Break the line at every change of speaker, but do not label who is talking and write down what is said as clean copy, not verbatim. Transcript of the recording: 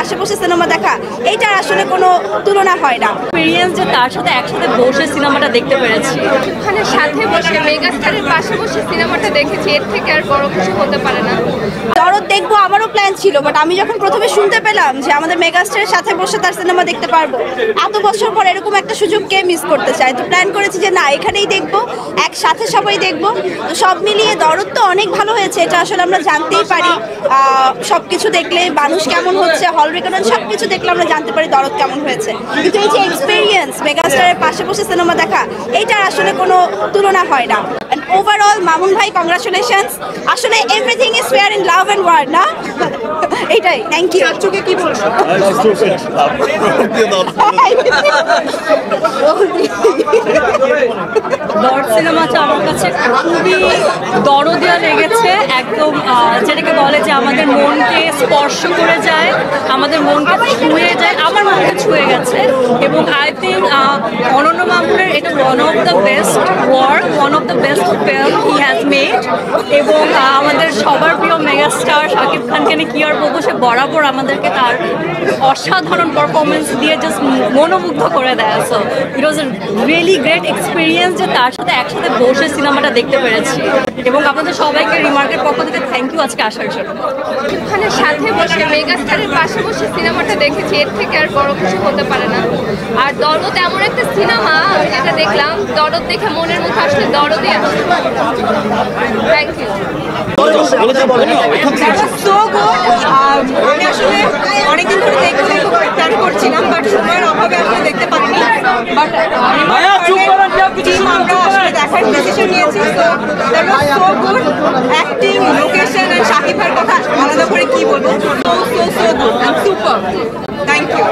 পাশে বসে সিনেমা দেখা, এইটার আসলে কোনো তুলনা হয় না।
এক্সপেরিয়েন্স যে তার সাথে একসাথে বসে সিনেমাটা দেখতে পেরেছি,
ওখানে সাথে বসে মেগাস্টারের পাশে বসে সিনেমাটা দেখেছি, এর থেকে আর বড় কিছু হতে পারে না।
দরদ দেখবো আমারও প্ল্যান ছিল, বাট আমি যখন প্রথমে শুনতে পেলাম যে আমাদের মেগাস্টারের সাথে বসে তার সিনেমা দেখতে পারবো, এত বছর পর এরকম একটা সুযোগ কে মিস করতে চায়, তো প্ল্যান করেছি যে না এখানেই দেখবো, একসাথে সবাই দেখবো। তো সব মিলিয়ে দরদ তো অনেক ভালো হয়েছে, এটা আসলে আমরা জানতেই পারি। সবকিছু দেখলে মানুষ কেমন হচ্ছে, হল রেকর্ড সবকিছু দেখলে আমরা জানতে পারি দরদ কেমন হয়েছে, কিন্তু এই যে এক্সপিরিয়েন্স মেগাস্টারের পাশে বসে সিনেমা দেখা, এইটার আসলে কোনো তুলনা হয় না। And overall মামুন ভাই কংগ্রাচুলেশনস, আসলে everything is fair in love and war না, এইটাই। Thank you. চাচুকে কি বলছো?
দরদ সিনেমাটা আমার কাছে খুবই দরদিয়া লেগেছে, একদম যেটাকে বলে যে আমাদের মনকে স্পর্শ করে যায়, আমাদের মনকে ছুঁয়ে যায়, আমার মনকে ছুঁয়ে গেছে। এবং আই থিঙ্ক অনন্য মামুনের এটা one of the best work, one of the best film he has made. এবং আমাদের সবার প্রিয় মেগাস্টার শাকিব খানকে নিয়ে কি আর বলবো, সে বরাবর আমাদেরকে তার অসাধারণ পারফরমেন্স দিয়ে জাস্ট মনোমুগ্ধ করে দেয়। So it was a really great experience যে তার সাথে একসাথে বসে সিনেমাটা দেখতে পেরেছি। এবং আপনাদের সবাইকে রিমার্কের পক্ষ থেকে থ্যাংক ইউ আজকে আসার জন্য।
ওখানে সাথে বসে মেগাস্টারের পাশে বসে সিনেমাটা দেখেছি, এর থেকে আর বড় কিছু হতে পারে না। আর দরদ এমন একটা সিনেমা যেটা দেখলাম, দরদ দেখে মনের মধ্যে আসলে দরদই আসে। Thank you.
আমি আসলে অনেকদিন ধরে দেখতে প্ল্যান করছিলাম, বাট সময়ের অভাবে আসলে দেখতে পারিনি। বাট আমরা আসলে দেখার ডিসিশন নিয়েছি। So good acting, location and Shakib ভাইয়ের কথা আলাদা করে কি বলবো, so good, super. Thank you.